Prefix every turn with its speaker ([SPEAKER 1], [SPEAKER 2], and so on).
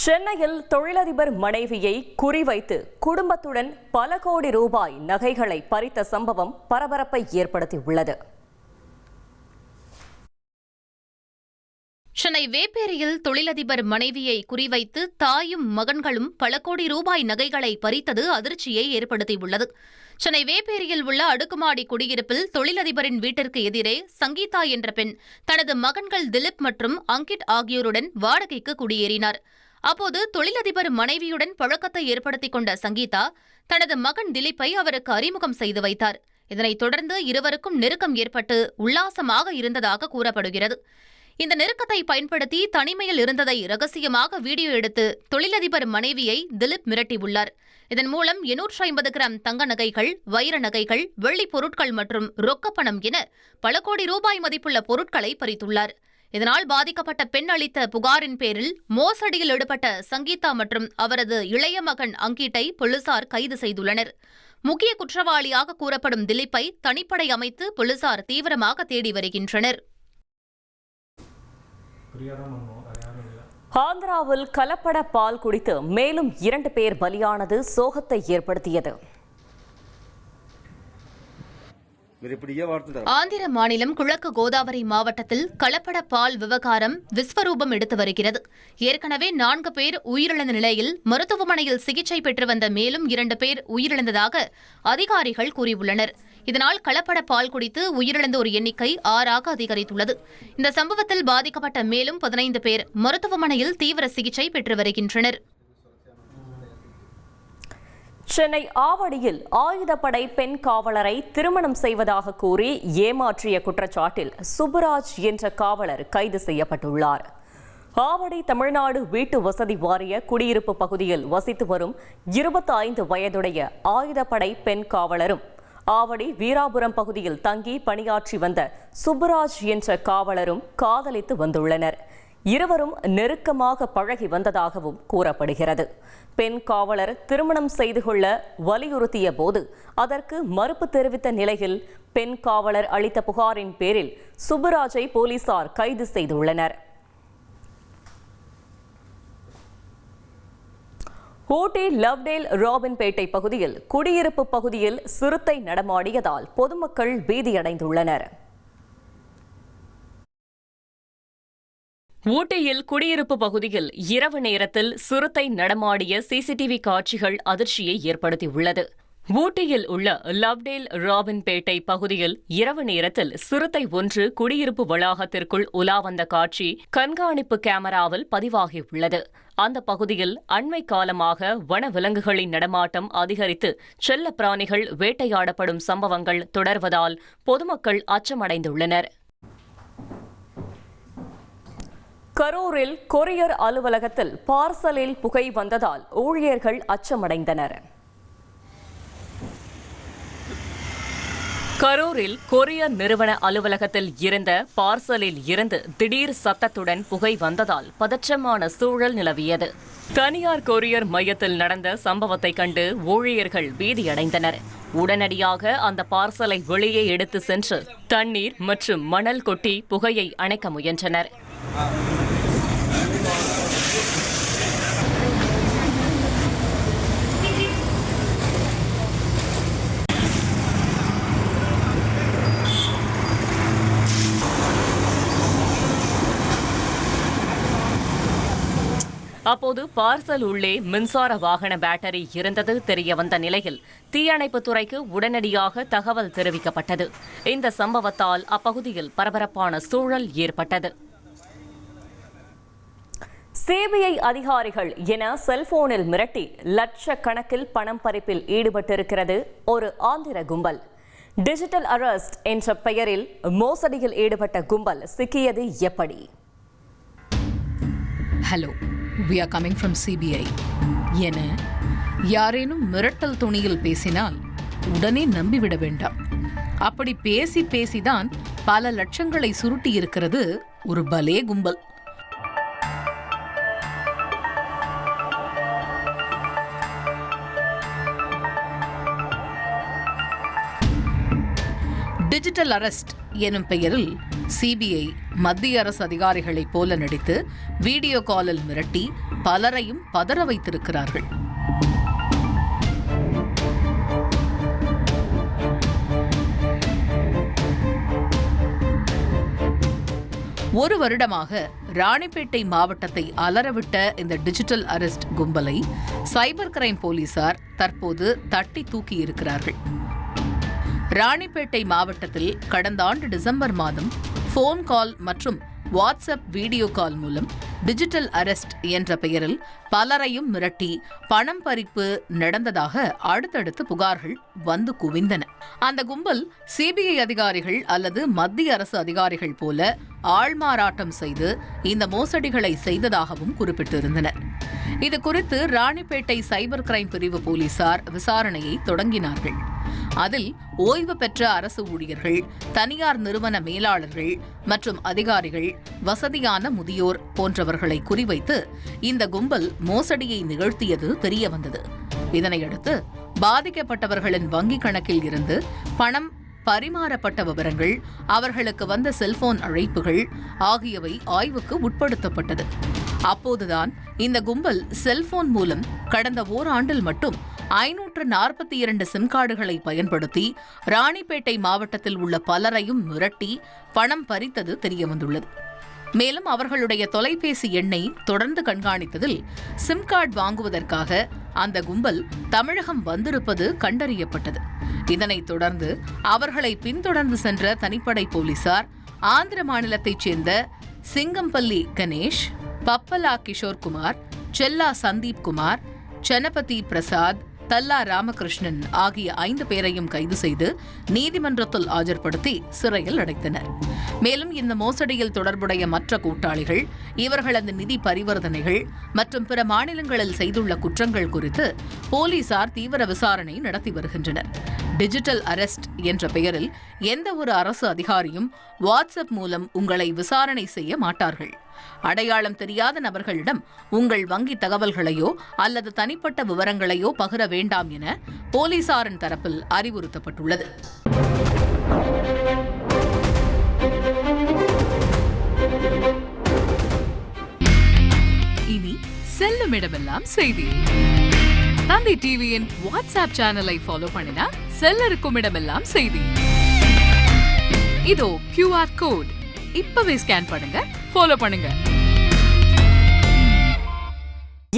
[SPEAKER 1] சென்னையில் தொழிலதிபர் மனைவியை குறிவைத்து குடும்பத்துடன் பல கோடி ரூபாய் நகைகளை பறித்த சம்பவம் பரபரப்பை ஏற்படுத்தியுள்ளது.
[SPEAKER 2] சென்னை வேப்பேரியில் தொழிலதிபர் மனைவியை குறிவைத்து தாயும் மகன்களும் பல கோடி ரூபாய் நகைகளை பறித்தது அதிர்ச்சியை ஏற்படுத்தியுள்ளது. சென்னை வேப்பேரியில் உள்ள அடுக்குமாடி குடியிருப்பில் தொழிலதிபரின் வீட்டிற்கு எதிரே சங்கீதா என்ற பெண் தனது மகன்கள் திலீப் மற்றும் அங்கிட் ஆகியோருடன் வாடகைக்கு குடியேறினார். அப்போது தொழிலதிபர் மனைவியுடன் பழக்கத்தை ஏற்படுத்திக் கொண்ட சங்கீதா தனது மகன் திலீப்பை அவருக்கு அறிமுகம் செய்து வைத்தார். இதனைத் தொடர்ந்து இருவருக்கும் நெருக்கம் ஏற்பட்டு உல்லாசமாக இருந்ததாக கூறப்படுகிறது. இந்த நெருக்கத்தை பயன்படுத்தி தனிமையில் இருந்ததை ரகசியமாக வீடியோ எடுத்து தொழிலதிபர் மனைவியை திலீப் மிரட்டியுள்ளார். இதன் மூலம் 850 கிராம் தங்க நகைகள், வைர நகைகள், வெள்ளிப் பொருட்கள் மற்றும் ரொக்கப்பணம் என பல கோடி ரூபாய் மதிப்புள்ள பொருட்களை பறித்துள்ளார். இதனால் பாதிக்கப்பட்ட பெண் அளித்த புகாரின் பேரில் மோசடியில் ஈடுபட்ட சங்கீதா மற்றும் அவரது இளைய மகன் அங்கிட்டை போலீசார் கைது செய்துள்ளனர். முக்கிய குற்றவாளியாக கூறப்படும் திலீப்பை தனிப்படை அமைத்து போலீசார் தீவிரமாக தேடி வருகின்றனர்.
[SPEAKER 1] ஆந்திராவில் கலப்பட பால் குடித்து மேலும் 2 பேர் பலியானது சோகத்தை ஏற்படுத்தியது.
[SPEAKER 2] ஆந்திர மாநிலம் கிழக்கு கோதாவரி மாவட்டத்தில் கலப்பட பால் விவகாரம் விஸ்வரூபம் எடுத்து வருகிறது. ஏற்கனவே 4 பேர் உயிரிழந்த நிலையில் மருத்துவமனையில் சிகிச்சை பெற்று வந்த மேலும் 2 பேர் உயிரிழந்ததாக அதிகாரிகள் கூறியுள்ளனர். இதனால் கலப்பட பால் குடித்து உயிரிழந்தோர் எண்ணிக்கை 6ஆக அதிகரித்துள்ளது. இந்த சம்பவத்தில் பாதிக்கப்பட்ட மேலும் 15 பேர் மருத்துவமனையில் தீவிர சிகிச்சை பெற்று வருகின்றனர்.
[SPEAKER 1] சென்னை ஆவடியில் ஆயுதப்படை பெண் காவலரை திருமணம் செய்வதாக கூறி ஏமாற்றிய குற்றச்சாட்டில் சுப்புராஜ் என்ற காவலர் கைது செய்யப்பட்டுள்ளார். ஆவடி தமிழ்நாடு வீட்டு வசதி வாரிய குடியிருப்பு பகுதியில் வசித்து வரும் 25 வயதுடைய ஆயுதப்படை பெண் காவலரும் ஆவடி வீராபுரம் பகுதியில் தங்கி பணியாற்றி வந்த சுப்புராஜ் என்ற காவலரும் காதலித்து வந்துள்ளனர். இருவரும் நெருக்கமாக பழகி வந்ததாகவும் கூறப்படுகிறது. பெண் காவலர் திருமணம் செய்து கொள்ள வலியுறுத்திய போது அதற்கு மறுப்பு தெரிவித்த நிலையில் பெண் காவலர் அளித்த புகாரின் பேரில் சுப்புராஜை போலீசார் கைது செய்துள்ளனர். ஊட்டி லவ்டேல் ராபின்பேட்டை பகுதியில் குடியிருப்பு பகுதியில் சிறுத்தை நடமாடியதால் பொதுமக்கள் பீதியடைந்துள்ளனர். ஊட்டியில் குடியிருப்பு பகுதியில் இரவு நேரத்தில் சிறுத்தை நடமாடிய சிசிடிவி காட்சிகள் அதிர்ச்சியை ஏற்படுத்தியுள்ளது. ஊட்டியில் உள்ள லவ்டேல் ராபின்பேட்டை பகுதியில் இரவு நேரத்தில் சிறுத்தை ஒன்று குடியிருப்பு வளாகத்திற்குள் உலா வந்த காட்சி கண்காணிப்பு கேமராவில் பதிவாகியுள்ளது. அந்த பகுதியில் அண்மை காலமாக வனவிலங்குகளின் நடமாட்டம் அதிகரித்து செல்ல பிராணிகள் வேட்டையாடப்படும் சம்பவங்கள் தொடர்வதால் பொதுமக்கள் அச்சமடைந்துள்ளனர். கரூரில் கொரியர் அலுவலகத்தில் பார்சலில் புகை வந்ததால் ஊழியர்கள் அச்சமடைந்தனர். கரூரில் கொரியர் நிறுவன அலுவலகத்தில் இருந்த பார்சலில் இருந்து திடீர் சத்தத்துடன் புகை வந்ததால் பதற்றமான சூழல் நிலவியது. தனியார் கொரியர் மையத்தில் நடந்த சம்பவத்தை கண்டு ஊழியர்கள் பீதியடைந்தனர். உடனடியாக அந்த பார்சலை வெளியே எடுத்து சென்று தண்ணீர் மற்றும் மணல் கொட்டி புகையை அணைக்க முயன்றனர். அப்போது பார்சல் உள்ளே மின்சார வாகன பேட்டரி இருந்தது தெரியவந்த நிலையில் தீயணைப்புத் துறைக்கு உடனடியாக தகவல் தெரிவிக்கப்பட்டது. இந்த சம்பவத்தால் அப்பகுதியில் பரபரப்பான சூழல் ஏற்பட்டது. சிபிஐ அதிகாரிகள் என செல்போனில் மிரட்டி லட்சக்கணக்கில் பணம் பறிப்பில் ஈடுபட்டிருக்கிறது ஒரு ஆந்திர கும்பல். டிஜிட்டல் அரெஸ்ட் என்ற பெயரில் மோசடியில் ஈடுபட்ட கும்பல் சிக்கியது எப்படி?
[SPEAKER 3] Hello, we are coming from CBI என யாரேனும் மிரட்டல் துணியில் பேசினால் உடனே நம்பிவிட வேண்டாம். அப்படி பேசிதான் பல லட்சங்களை சுருட்டி இருக்கிறது ஒரு பலே கும்பல். டிஜிட்டல் அரெஸ்ட் எனும் பெயரில் சிபிஐ மத்திய அரசு அதிகாரிகளைப் போல நடித்து வீடியோ காலில் மிரட்டி பலரையும் பதற வைத்திருக்கிறார்கள். ஒரு வருடமாக ராணிப்பேட்டை மாவட்டத்தை அலறவிட்ட இந்த டிஜிட்டல் அரெஸ்ட் கும்பலை சைபர் கிரைம் போலீசார் தற்போது தட்டி தூக்கியிருக்கிறார்கள். ராணிப்பேட்டை மாவட்டத்தில் கடந்த ஆண்டு டிசம்பர் மாதம் போன் கால் மற்றும் வாட்ஸ்அப் வீடியோ கால் மூலம் டிஜிட்டல் அரெஸ்ட் என்ற பெயரில் பலரையும் மிரட்டி பணம் பறிப்பு நடந்ததாக அடுத்தடுத்து புகார்கள் வந்து குவிந்தன. அந்த கும்பல் சிபிஐ அதிகாரிகள் அல்லது மத்திய அரசு அதிகாரிகள் போல ஆள்மாறாட்டம் செய்து இந்த மோசடிகளை செய்ததாகவும் குறிப்பிட்டிருந்தனர். இது குறித்து ராணிப்பேட்டை சைபர் கிரைம் பிரிவு போலீசார் விசாரணையை தொடங்கினார்கள். அதில் ஓய்வு பெற்ற அரசு ஊழியர்கள், தனியார் நிறுவன மேலாளர்கள் மற்றும் அதிகாரிகள், வசதியான முதியோர் போன்றவர்களை குறிவைத்து இந்த கும்பல் மோசடியை நிகழ்த்தியது தெரியவந்தது. இதனையடுத்து பாதிக்கப்பட்டவர்களின் வங்கிக் கணக்கில் இருந்து பணம் பரிமாறப்பட்ட விவரங்கள், அவர்களுக்கு வந்த செல்போன் அழைப்புகள் ஆகியவை ஆய்வுக்கு உட்படுத்தப்பட்டது. அப்போதுதான் இந்த கும்பல் செல்போன் மூலம் கடந்த ஓராண்டில் மட்டும் 542 சிம் கார்டுகளை பயன்படுத்தி ராணிப்பேட்டை மாவட்டத்தில் உள்ள பலரையும் மிரட்டி பணம் பறித்தது தெரியவந்துள்ளது. மேலும் அவர்களுடைய தொலைபேசி எண்ணை தொடர்ந்து கண்காணித்ததில் சிம் கார்டு வாங்குவதற்காக அந்த கும்பல் தமிழகம் வந்திருப்பது கண்டறியப்பட்டது. இதனைத் தொடர்ந்து அவர்களை பின்தொடர்ந்து சென்ற தனிப்படை போலீசார் ஆந்திர மாநிலத்தைச் சேர்ந்த சிங்கம்பள்ளி கணேஷ், பப்பலா கிஷோர்குமார், செல்லா சந்தீப் குமார், சனபதி பிரசாத், தல்லா ராமகிருஷ்ணன் ஆகிய 5 பேரையும் கைது செய்து நீதிமன்றத்தில் ஆஜர்படுத்தி சிறையில் அடைத்தனர். மேலும் இந்த மோசடியில் தொடர்புடைய மற்ற கூட்டாளிகள், இவர்களது நிதி பரிவர்த்தனைகள் மற்றும் பிற மாநிலங்களில் செய்துள்ள குற்றங்கள் குறித்து போலீசார் தீவிர விசாரணை நடத்தி வருகின்றனர். டிஜிட்டல் அரெஸ்ட் என்ற பெயரில் எந்த ஒரு அரசு அதிகாரியும் வாட்ஸ்அப் மூலம் உங்களை விசாரணை செய்ய மாட்டார்கள். அடையாளம் தெரியாத நபர்களிடம் உங்கள் வங்கி தகவல்களையோ அல்லது தனிப்பட்ட விவரங்களையோ பகிர வேண்டாம் என போலீசாரின் தரப்பில் அறிவுறுத்தப்பட்டுள்ளது.
[SPEAKER 4] இனி செல்லும் இடமெல்லாம் செய்தி. தந்தி டிவியின் வாட்ஸ்அப் சேனலை ஃபாலோ பண்ணினா செல்ல இருக்கும் இடமெல்லாம் செய்தி. இதோ QR கோட் இப்பவே ஸ்கேன் பண்ணுங்க, ஃபாலோ பண்ணுங்க.